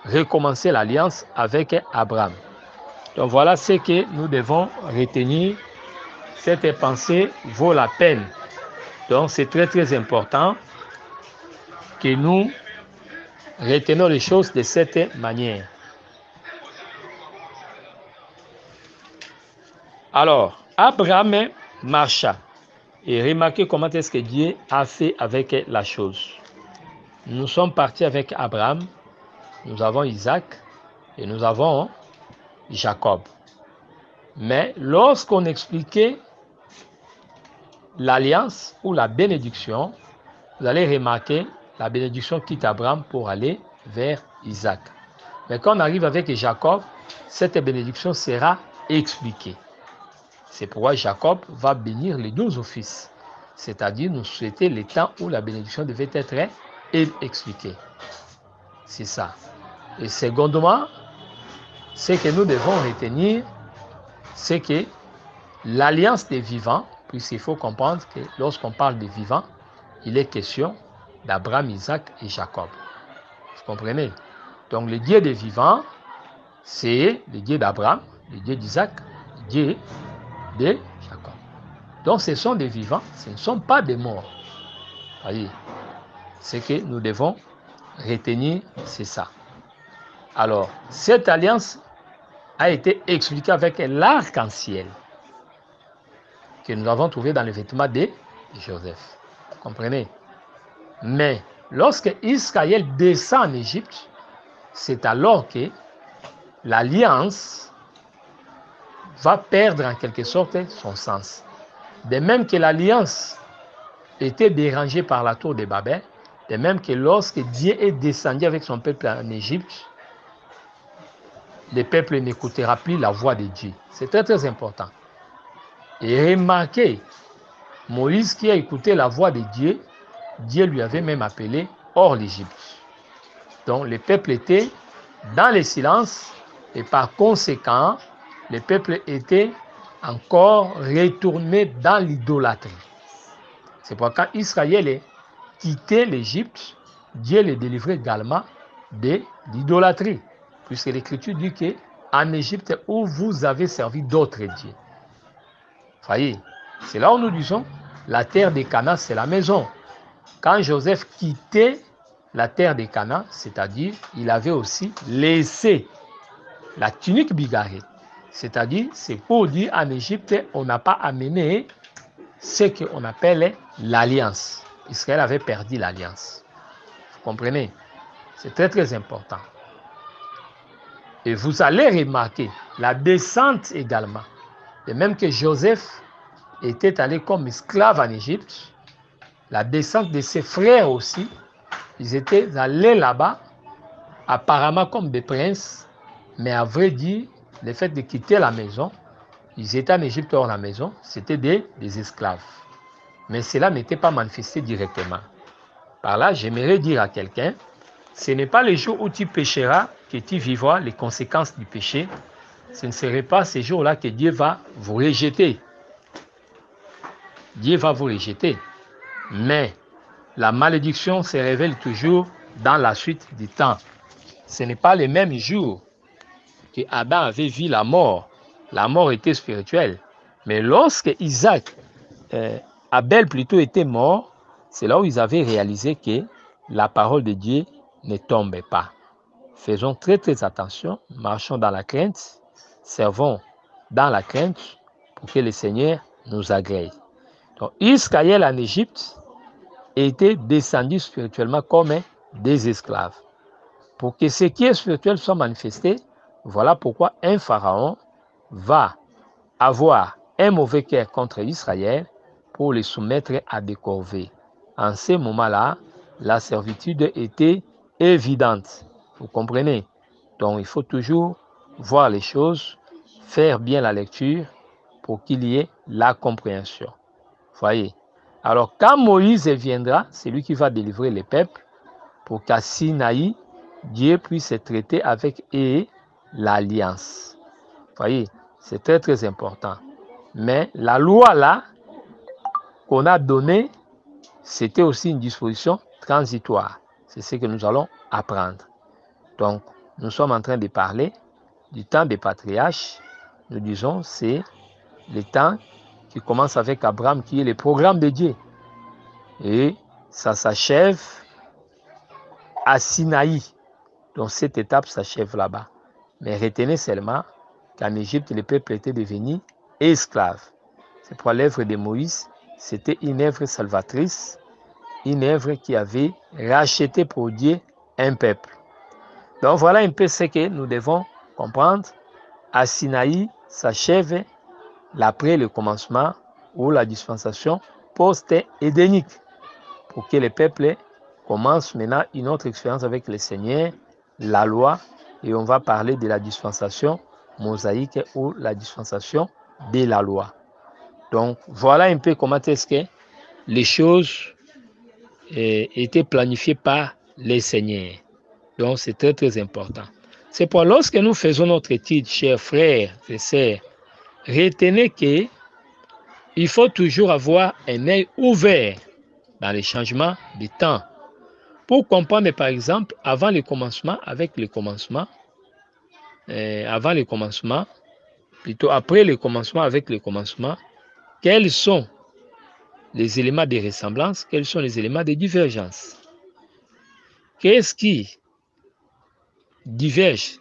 recommencé l'alliance avec Abraham. Donc voilà ce que nous devons retenir. Cette pensée vaut la peine. Donc c'est très très important que nous retenons les choses de cette manière. Alors, Abraham marcha. Et remarquez comment est-ce que Dieu a fait avec la chose. Nous sommes partis avec Abraham, nous avons Isaac, Et nous avons Jacob. Mais lorsqu'on expliquait l'alliance ou la bénédiction, vous allez remarquer la bénédiction quitte Abraham pour aller vers Isaac. Mais quand on arrive avec Jacob, cette bénédiction sera expliquée. C'est pourquoi Jacob va bénir les 12 offices, c'est-à-dire nous souhaiter les temps où la bénédiction devait être expliquée. C'est ça. Et secondement, ce que nous devons retenir, c'est que l'alliance des vivants, puisqu'il faut comprendre que lorsqu'on parle des vivants, il est question d'Abraham, Isaac et Jacob. Vous comprenez? Donc le Dieu des vivants, c'est le Dieu d'Abraham, le Dieu d'Isaac, le Dieu de Jacob. Donc ce sont des vivants, ce ne sont pas des morts. Voyez, ce que nous devons retenir, c'est ça. Alors, cette alliance a été expliquée avec l'arc-en-ciel que nous avons trouvé dans les vêtements de Joseph. Vous comprenez? Mais lorsque Israël descend en Égypte, c'est alors que l'alliance va perdre en quelque sorte son sens. De même que l'alliance était dérangée par la tour de Babel, de même que lorsque Dieu est descendu avec son peuple en Égypte, le peuple n'écoutera plus la voix de Dieu. C'est très très important. Et remarquez, Moïse qui a écouté la voix de Dieu, Dieu lui avait même appelé hors l'Égypte. Donc le peuple était dans le silence et par conséquent, le peuple était encore retourné dans l'idolâtrie. C'est pourquoi quand Israël est quitté l'Égypte, Dieu les délivrait également de l'idolâtrie. Puisque l'Écriture dit qu'en Égypte où vous avez servi d'autres dieux. Voyez, c'est là où nous disons, la terre des Canaan, c'est la maison. Quand Joseph quittait la terre des Canaan, c'est-à-dire, il avait aussi laissé la tunique bigarrée. C'est-à-dire, c'est pour dire en Égypte, on n'a pas amené ce qu'on appelle l'alliance. Israël avait perdu l'alliance. Vous comprenez? C'est très très important. Et vous allez remarquer la descente également. De même que Joseph était allé comme esclave en Égypte, la descente de ses frères aussi, ils étaient allés là-bas, apparemment comme des princes, mais à vrai dire, le fait de quitter la maison, ils étaient en Égypte hors la maison, c'était des esclaves. Mais cela n'était pas manifesté directement. Par là, j'aimerais dire à quelqu'un, ce n'est pas le jour où tu pécheras que tu vivras les conséquences du péché. Ce ne serait pas ce jour-là que Dieu va vous rejeter. Dieu va vous rejeter. Mais la malédiction se révèle toujours dans la suite du temps. Ce n'est pas le même jour que Adam avait vu la mort. La mort était spirituelle. Mais lorsque Abel plutôt était mort, c'est là où ils avaient réalisé que la parole de Dieu ne tombait pas. Faisons très très attention, marchons dans la crainte, servons dans la crainte pour que le Seigneur nous agrée. Donc Israël en Égypte était descendu spirituellement comme des esclaves. Pour que ce qui est spirituel soit manifesté, voilà pourquoi un pharaon va avoir un mauvais cœur contre Israël pour les soumettre à des corvées. En ce moment-là, la servitude était évidente. Vous comprenez? Donc, il faut toujours voir les choses, faire bien la lecture pour qu'il y ait la compréhension. Voyez? Alors, quand Moïse viendra, c'est lui qui va délivrer les peuples pour qu'à Sinaï, Dieu puisse traiter avec eux l'alliance. Voyez? C'est très très important. Mais la loi là qu'on a donnée, c'était aussi une disposition transitoire. C'est ce que nous allons apprendre. Donc, nous sommes en train de parler du temps des patriarches. Nous disons, c'est le temps qui commence avec Abraham, qui est le programme de Dieu. Et ça s'achève à Sinaï. Donc, cette étape s'achève là-bas. Mais retenez seulement qu'en Égypte, le peuple était devenu esclave. C'est pour l'œuvre de Moïse, c'était une œuvre salvatrice, une œuvre qui avait racheté pour Dieu un peuple. Donc voilà un peu ce que nous devons comprendre. À Sinaï s'achève l'après le commencement ou la dispensation post-édénique pour que les peuples commencent maintenant une autre expérience avec le Seigneur, la loi, et on va parler de la dispensation mosaïque ou la dispensation de la loi. Donc voilà un peu comment est-ce que les choses étaient planifiées par les Seigneurs. Donc c'est très très important. C'est pour lorsque nous faisons notre étude, chers frères et sœurs, retenez que il faut toujours avoir un œil ouvert dans les changements du temps. Pour comprendre, par exemple, avant le commencement, avec le commencement, avant le commencement, plutôt après le commencement, avec le commencement, quels sont les éléments de ressemblance, quels sont les éléments de divergence? Qu'est-ce qui diverge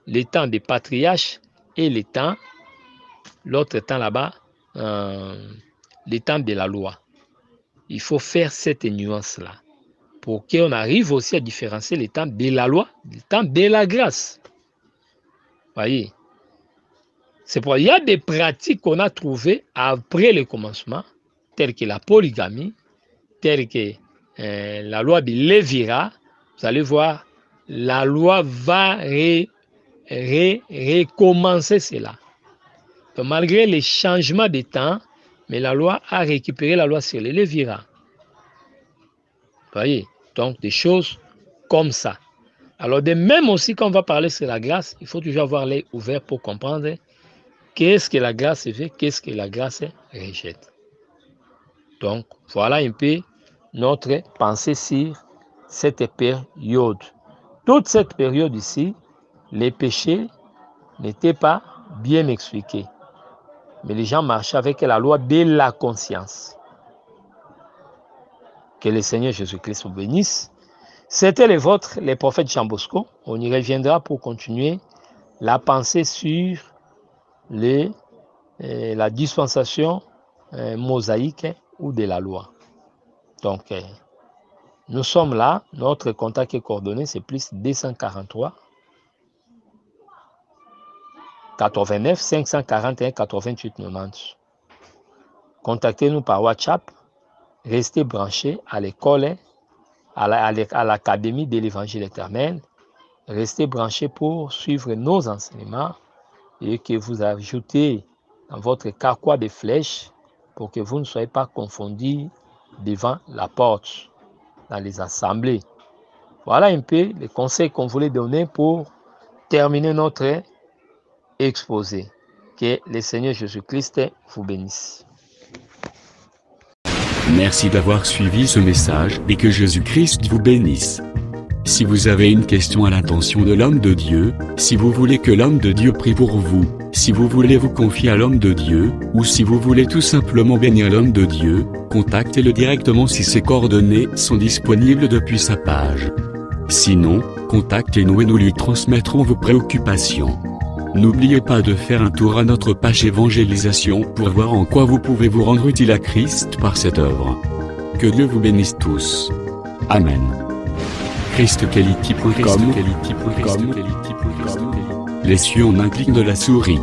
les temps des patriarches et les temps, l'autre temps là-bas, les temps de la loi? Il faut faire cette nuance-là pour qu'on arrive aussi à différencier les temps de la loi, les temps de la grâce. Voyez, c'est pour il y a des pratiques qu'on a trouvées après le commencement, telles que la polygamie, telles que la loi de Lévira. Vous allez voir, la loi va recommencer cela. Donc, malgré les changements de temps, mais la loi a récupéré la loi sur les Lévira. Voyez, donc des choses comme ça. Alors de même aussi quand on va parler sur la grâce, il faut toujours avoir l'œil ouvert pour comprendre qu'est-ce que la grâce fait, qu'est-ce que la grâce rejette. Donc voilà un peu notre pensée sur cette période. Toute cette période ici, les péchés n'étaient pas bien expliqués. Mais les gens marchaient avec la loi de la conscience. Que le Seigneur Jésus-Christ vous bénisse. C'était le vôtre, le prophète Jean Bosco. On y reviendra pour continuer la pensée sur la dispensation mosaïque ou de la loi. Donc, nous sommes là. Notre contact et coordonnées, c'est plus 243 89 541 88 90. Contactez-nous par WhatsApp. Restez branchés à l'école, à l'Académie de l'Évangile éternel. Restez branchés pour suivre nos enseignements et que vous ajoutez dans votre carquois de flèches pour que vous ne soyez pas confondus devant la porte, dans les assemblées. Voilà un peu les conseils qu'on voulait donner pour terminer notre exposé. Que le Seigneur Jésus-Christ vous bénisse. Merci d'avoir suivi ce message et que Jésus-Christ vous bénisse. Si vous avez une question à l'intention de l'homme de Dieu, si vous voulez que l'homme de Dieu prie pour vous, si vous voulez vous confier à l'homme de Dieu, ou si vous voulez tout simplement bénir l'homme de Dieu, contactez-le directement si ses coordonnées sont disponibles depuis sa page. Sinon, contactez-nous et nous lui transmettrons vos préoccupations. N'oubliez pas de faire un tour à notre page évangélisation pour voir en quoi vous pouvez vous rendre utile à Christ par cette œuvre. Que Dieu vous bénisse tous. Amen. ChristQuality.com. Les cieux en un clic de la souris.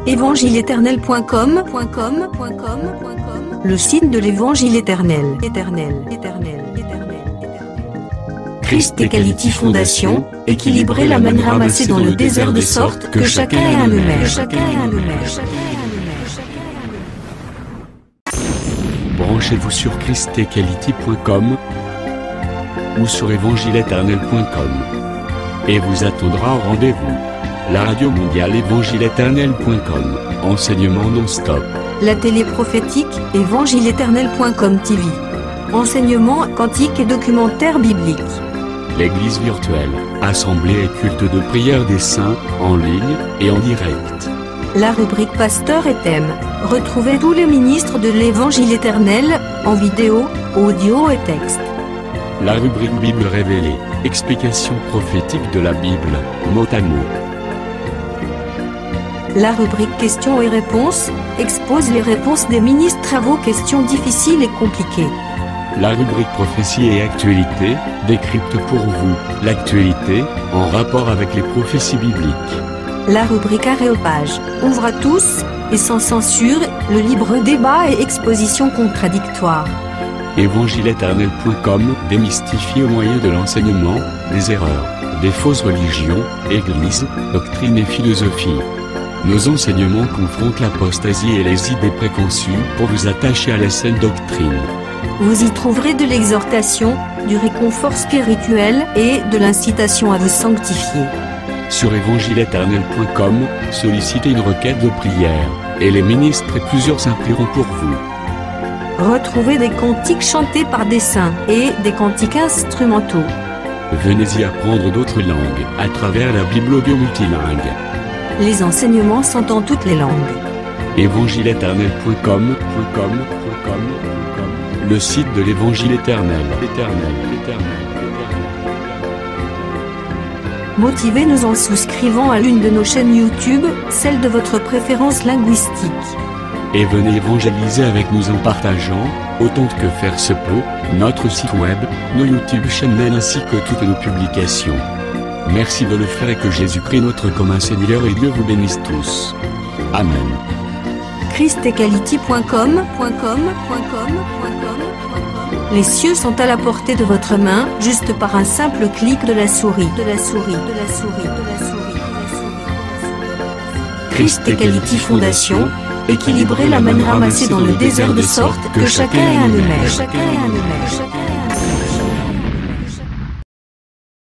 Évangile-éternel.com. Le site de l'Évangile éternel. Christ Equality Fondation, équilibrer la manne ramassée dans le désert de sorte que chacun ait un maire. Branchez-vous sur ChristEquality.com ou sur évangile-éternel.com et vous attendra au rendez-vous. La radio mondiale évangile-éternel.com, enseignement non-stop. La télé prophétique évangile-éternel.com TV. Enseignement quantique et documentaire biblique. L'église virtuelle, assemblée et culte de prière des saints, en ligne et en direct. La rubrique Pasteur et thème. Retrouvez tous les ministres de l'Évangile éternel, en vidéo, audio et texte. La rubrique Bible révélée, explication prophétique de la Bible, mot à mot. La rubrique Questions et réponses, expose les réponses des ministres à vos questions difficiles et compliquées. La rubrique prophétie et actualité décrypte pour vous l'actualité en rapport avec les prophéties bibliques. La rubrique Aréopage ouvre à tous et sans censure le libre débat et exposition contradictoire. Évangile-éternel.com démystifie au moyen de l'enseignement des erreurs, des fausses religions, églises, doctrines et philosophies. Nos enseignements confrontent l'apostasie et les idées préconçues pour vous attacher à la saine doctrine. Vous y trouverez de l'exhortation, du réconfort spirituel et de l'incitation à vous sanctifier. Sur évangile-éternel.com, sollicitez une requête de prière, et les ministres et plusieurs implieront pour vous. Retrouvez des cantiques chantés par des saints et des cantiques instrumentaux. Venez y apprendre d'autres langues à travers la Bible audio multilingue. Les enseignements sont en toutes les langues. évangile-éternel.com, le site de l'Évangile éternel. Motivez-nous en souscrivant à l'une de nos chaînes YouTube, celle de votre préférence linguistique. Et venez évangéliser avec nous en partageant, autant que faire se peut, notre site web, nos YouTube channels ainsi que toutes nos publications. Merci de le faire et que Jésus-Christ notre commun Seigneur et Dieu vous bénisse tous. Amen. christequality.com. Les cieux sont à la portée de votre main, juste par un simple clic de la souris. Christ Equality Fondation, équilibrer la manne ramassée dans le désert de sorte que chacun ait un aimère.